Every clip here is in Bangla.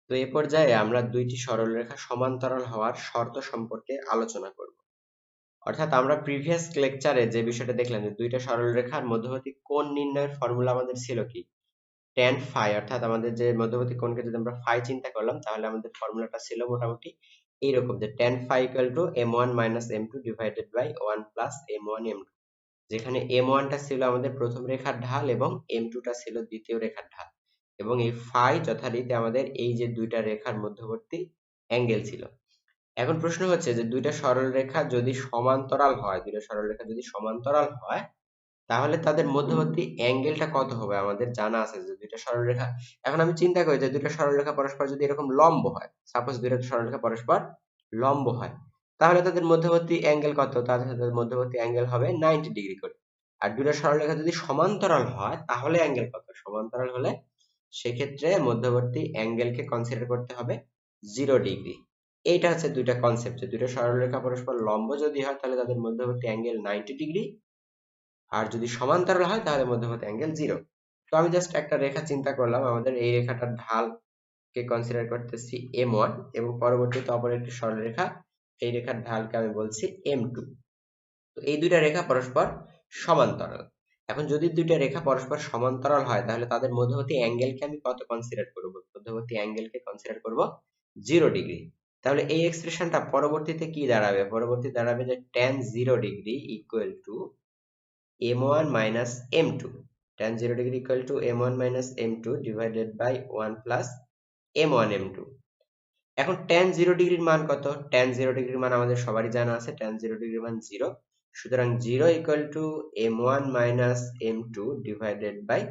তো এ পর্যায়ে আমরা দুইটি সরলরেখা সমান্তরাল হওয়ার শর্ত সম্পর্কে আলোচনা করব। অর্থাৎ আমরা প্রিভিয়াস লেকচারে যে বিষয়টা দেখলাম যে দুইটা সরলরেখার মধ্যবর্তী কোণ নির্ণয়ের ফর্মুলা আমাদের ছিল কি tan phi, অর্থাৎ আমাদের যে মধ্যবর্তী কোণকে যদি আমরা phi চিন্তা করলাম তাহলে আমাদের ফর্মুলাটা ছিল মোটামুটি এইরকম যে tan phi m1 m2 divided by 1 m1 m2, যেখানে m1 টা ছিল আমাদের প্রথম রেখার ঢাল এবং m2 টা ছিল দ্বিতীয় রেখার ঢাল, এবং এই phi যথারীতি আমাদের এই যে দুইটা রেখার মধ্যবর্তী অ্যাঙ্গেল ছিল। এখন প্রশ্ন হচ্ছে যে দুইটা সরলরেখা যদি সমান্তরাল হয়, তাহলে তাদের মধ্যবর্তী অ্যাঙ্গেলটা কত হবে? আমাদের জানা আছে যে দুইটা সরলরেখা, এখন আমি চিন্তা করি যে দুইটা সরলরেখা পরস্পর যদি এরকম লম্ব হয়, সাপোজ দুইটা সরলরেখা পরস্পর লম্ব হয়, তাহলে তাদের মধ্যবর্তী অ্যাঙ্গেল কত? তাদের মধ্যবর্তী অ্যাঙ্গেল হবে 90 ডিগ্রি করে। আর দুইটা সরলরেখা যদি সমান্তরাল হয় তাহলে অ্যাঙ্গেল কত? সমান্তরাল হলে সেক্ষেত্রে মধ্যবর্তী অ্যাঙ্গেলকে কনসিডার করতে হবে 0 ডিগ্রি। এইটা হচ্ছে দুইটা কনসেপ্ট, যে দুইটা সরলরেখা পরস্পর লম্ব যদি হয় তাহলে তাদের মধ্যবর্তী অ্যাঙ্গেল 90 ডিগ্রি, আর যদি সমান্তরাল হয় তাহলে মধ্যবর্তী অ্যাঙ্গেল 0। তো আমি জাস্ট একটা রেখা চিন্তা করলাম, আমাদের এই রেখাটার ঢালকে কনসিডার করতেছি m1, এবং পরবর্তীতে অপর একটি সরলরেখা, এই রেখার ঢালকে আমি বলছি m2। তো এই দুইটা রেখা পরস্পর সমান্তরাল। এখন যদি দুইটা রেখা পরস্পর সমান্তরাল হয় তাহলে তাদের মধ্যবর্তী অ্যাঙ্গেলকে আমি কত কনসিডার করব? মধ্যবর্তী অ্যাঙ্গেলকে কনসিডার করব 0 ডিগ্রি। তাহলে এই এক্সপ্রেশনটা পরবর্তীতে কি দাঁড়াবে? পরবর্তীতে দাঁড়াবে যে tan 0 degree equal to m1 minus m2, tan 0 degree equal to m1 minus m2 divided by 1 plus m1 m2। এখন tan 0 ডিগ্রির মান কত? tan 0 ডিগ্রির মান আমাদের সবারই জানা আছে, tan 0 ডিগ্রির মান 0, সুতরাং 0 equal to m1 minus m2 divided by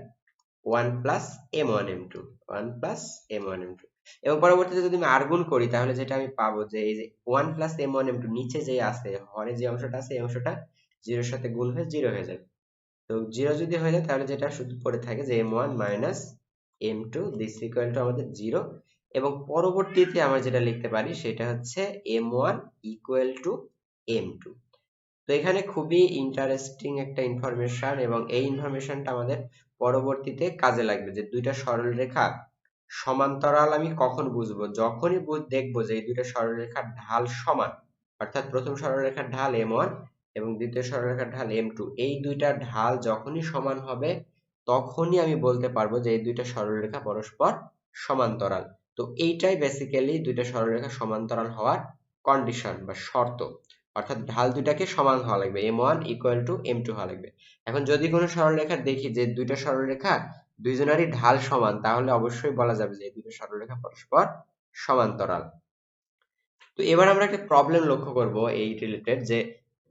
1 plus m1 m2, 1 plus m1 m2। এবং পরবর্তীতে যদি আমি আর গুণ করি তাহলে যেটা আমি পাবো যে এই যে 1 plus m1 m2 নিচে যে আছে, হরে যে অংশটা আছে এই অংশটা 0 এর সাথে গুণ হয়ে 0 হয়ে যাবে। তো 0 যদি হয়ে যায় তাহলে যেটা শুধু পড়ে থাকে যে m1 minus m2 this equal to আমাদের 0, এবং পরবর্তীতে আমরা যেটা লিখতে পারি সেটা হচ্ছে m1 equal to m2। তো এখানে খুবই ইন্টারেস্টিং একটা ইনফরমেশন, এবং এই ইনফরমেশনটা আমাদের পরবর্তীতে কাজে লাগবে যে দুইটা সরলরেখা সমান্তরাল আমি কখন বুঝবো? যখনই দেখবো যে এই দুইটা সরলরেখার ঢাল সমান, অর্থাৎ প্রথম সরলরেখার ঢাল m1 এবং দ্বিতীয় সরলরেখার ঢাল m2, এই দুইটা ঢাল যখনই সমান হবে তখনই আমি বলতে পারবো যে এই দুইটা সরলরেখা পরস্পর সমান্তরাল। তো এইটাই বেসিক্যালি দুইটা সরলরেখা সমান্তরাল হওয়ার কন্ডিশন বা শর্ত, অর্থাৎ ঢাল দুইটাকে সমান হওয়া লাগবে, m1 equal to m2 হওয়া লাগবে। এখন যদি কোনো সরলরেখা দেখি যে দুইটা সরলরেখা দুইজনেরই ঢাল সমান, তাহলে অবশ্যই বলা যাবে যে এই দুটো সরলরেখা পরস্পর সমান্তরাল। তো এবার আমরা একটা প্রবলেম লক্ষ্য করব এই রিলেটেড, যে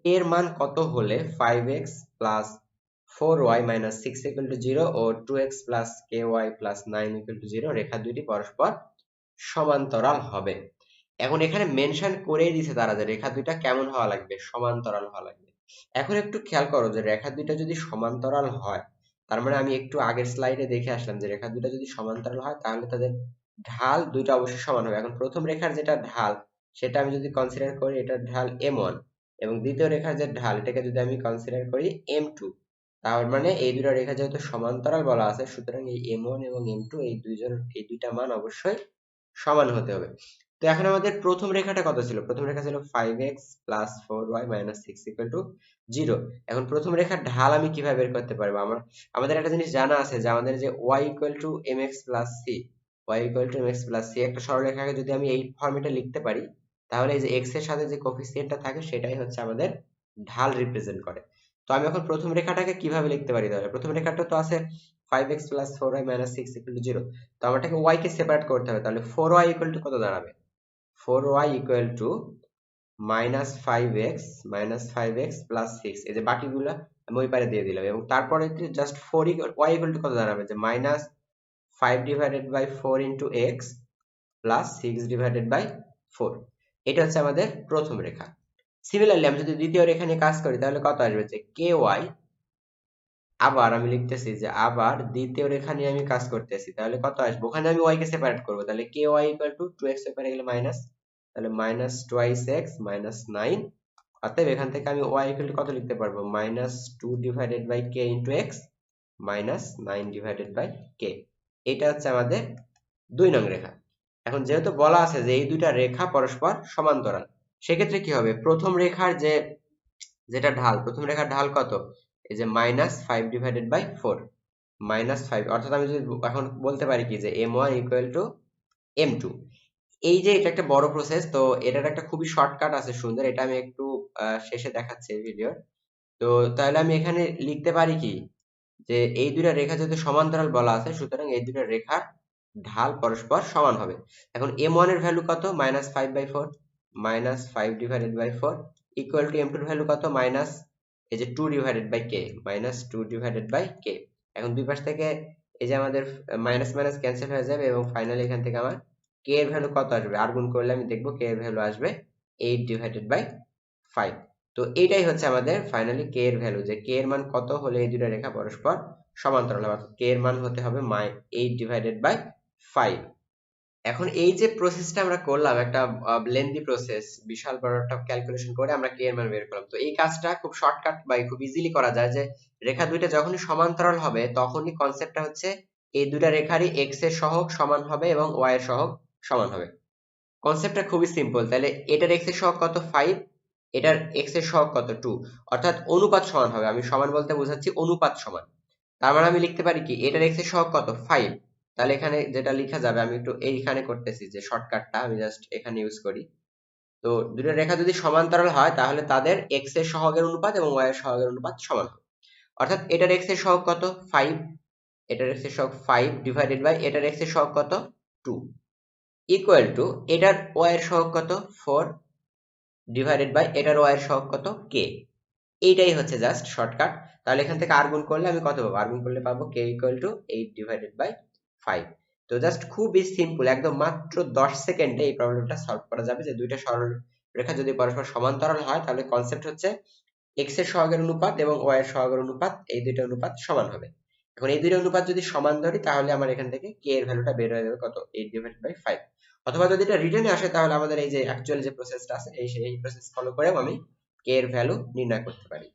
এর মান কত হলে 5x plus 4y minus 6 equal to 0 O 2x plus ky plus 9 equal to 0 রেখা দুইটি পরস্পর সমান্তরাল হবে। এখন এখানে মেনশন করেই দিছে তারা যে রেখা দুইটা কেমন হওয়া লাগবে? সমান্তরাল হওয়া লাগবে। এখন একটু খেয়াল করো যে রেখা দুইটা যদি সমান্তরাল হয়, তার মানে আমি একটু আগের স্লাইডে দেখে আসলাম যে রেখা দুইটা যদি সমান্তরাল হয় তাহলে তাদের ঢাল দুইটা অবশ্যই সমান হবে। এখন প্রথম রেখার যেটা ঢাল সেটা আমি যদি কনসিডার করি এটার ঢাল m1, এবং দ্বিতীয় রেখার যে ঢাল এটাকে যদি আমি কনসিডার করি m2, তার মানে এই দুটো রেখা যেহেতু সমান্তরাল বলা আছে সুতরাং এই m1 এবং m2 এই দুইটা মান অবশ্যই সমান হতে হবে। তো এখন আমাদের প্রথম রেখাটা কত ছিল? প্রথম রেখা ছিল 5x plus 4y minus 6 equal to 0। এখন প্রথম রেখার ঢাল আমি কিভাবে বের করতে পারবো? আমাদের একটা জিনিস জানা আছে যে আমাদের যে y equal to mx plus c, y equal to mx plus c একটা সরলরেখাকে যদি আমি এই ফর্মেটে লিখতে পারি তাহলে এই যে x এর সাথে যে কোফিসিয়েন্টটা থাকে সেটাই হচ্ছে আমাদের ঢাল রিপ্রেজেন্ট করে। তো আমি এখন প্রথম রেখাটাকে কিভাবে লিখতে পারি? তাহলে প্রথম রেখাটা তো আছে 5x plus 4y minus 6 equal to 0, তো আমাটাকে y কে সেপারেট করতে হবে, তাহলে 4y equal to কত দাঁড়াবে? 4y equal to -5x plus 6, এই যে বাকিগুলা আমি ওই পারে দিয়ে দিলাম, এবং তারপরে জাস্ট 4 y equal to কত দাঁড়াবে? যে -5 divided by 4 into x plus 6 divided by 4। এটা হচ্ছে আমাদের প্রথম রেখা। সিমিলারলি আমি যদি দ্বিতীয় রেখা নিয়ে কাজ করি তাহলে কত আসবে? যে ky, আবার আমি লিখতেছি যে আবার দ্বিতীয় রেখা নিয়ে আমি কাজ করতেছি, তাহলে কত আসবে? ওখানে আমি y কে সেপারেট করব, তাহলে ky equal to 2x separate গেলে মাইনাস, তাহলে মাইনাস টুয়াইস এক্স মাইনাস 9। অতএব এখান থেকে আমি y equal to কত লিখতে পারবো? -2 divided by k into x minus 9 divided by k। এটা হচ্ছে আমাদের 2 নং রেখা। এখন যেহেতু বলা আছে যে এই দুইটা রেখা পরস্পর সমান্তরাল, সেক্ষেত্রে কি হবে, প্রথম রেখার যেটা ঢাল, প্রথম রেখার ঢাল কত, এই যে -5/4, -5, অর্থাৎ আমি যদি এখন বলতে পারি কি যে m1 = m2। এই যে এটা একটা বড় প্রসেস, তো এটার একটা খুবই শর্টকাট আছে সুন্দর, এটা আমি একটু শেষে দেখাচ্ছি এই ভিডিওর। তো তাহলে আমি এখানে লিখতে পারি কি যে এই দুইটা রেখা যেহেতু সমান্তরাল বলা আছে, সুতরাং এই দুইটা রেখার ঢাল পরস্পর সমান হবে। এখন m1 এর ভ্যালু কত, -5/4, -5/4 m2 এর ভ্যালু কত, মাইনাস এই যে 2/k, -2/k। এখন দুই পাশ থেকে এই যে আমাদের মাইনাস মাইনাস ক্যান্সেল হয়ে যাবে এবং ফাইনালি এখান থেকে আমার k এর ভ্যালু কত আসবে, আর গুণ করলে আমি দেখবো k এর ভ্যালু আসবে 8/5। তো এইটাই হচ্ছে আমাদের ফাইনালি k এর ভ্যালু, যে k এর মান কত হলে এই দুটো রেখা পরস্পর সমান্তরাল হবে, অর্থাৎ k এর মান হতে হবে 8/5। এখন এই যে প্রসেসটা আমরা করলাম, একটা লেন্দি প্রসেস, বিশাল বড় একটা ক্যালকুলেশন করে আমরা k এর মান বের করলাম। তো এই কাজটা খুব শর্টকাট বা খুব ইজিলি করা যায়, যে রেখা দুইটা যখনই সমান্তরাল হবে তখনই কনসেপ্টটা হচ্ছে এই দুইটা রেখারই x এর সহগ সমান হবে এবং y এর সহগ সমান হবে। কনসেপ্টটা খুবই সিম্পল। তাহলে এটার x এর সহগ কত, 5, এটার x এর সহগ কত, 2, অর্থাৎ অনুপাত সমান হবে। আমি সমান বলতে বোঝাচ্ছি অনুপাত সমান। তার মানে আমি লিখতে পারি কি, এটার x এর সহগ কত, 5। তাহলে এখানে যেটা লেখা যাবে, আমি একটু এইখানে করতেছি যে শর্টকাটটা আমি জাস্ট এখানে ইউজ করি। তো দুটো রেখা যদি সমান্তরাল হয় তাহলে তাদের x এর সহগের অনুপাত এবং y এর সহগের অনুপাত সমান হবে। অর্থাৎ এটার x এর সহগ কত, 5, এটার x এর সহগ 5 ডিভাইডেড বাই এটার x এর সহগ কত, 2, ইকুয়াল টু এটার y এর সহগ কত, 4 ডিভাইডেড বাই এটার y এর সহগ কত, k। এইটাই হচ্ছে জাস্ট শর্টকাট। তাহলে এখান থেকে আর গুণ করলে আমি কত পাবো, আর গুণ করলে পাবো k = 8/5। তো জাস্ট খুবই সিম্পল, একদম মাত্র 10 সেকেন্ডে এই প্রবলেমটা সলভ করা যাবে, যে দুইটা সরল রেখা যদি পরস্পর সমান্তরাল হয় তাহলে কনসেপ্ট হচ্ছে x এর সহগের অনুপাত এবং y এর সহগের অনুপাত, এই দুইটা অনুপাত সমান হবে। এখন এই দুইটা অনুপাত যদি সমান ধরি তাহলে আমার এখান থেকে k এর ভ্যালুটা বের হয়ে যাবে কত, 8/5। অথবা যদি এটা রিটেনে আসে তাহলে আমাদের এই যে অ্যাকচুয়াল যে প্রসেসটা আছে এই প্রসেস ফলো করেও আমি k এর ভ্যালু নির্ণয় করতে পারি।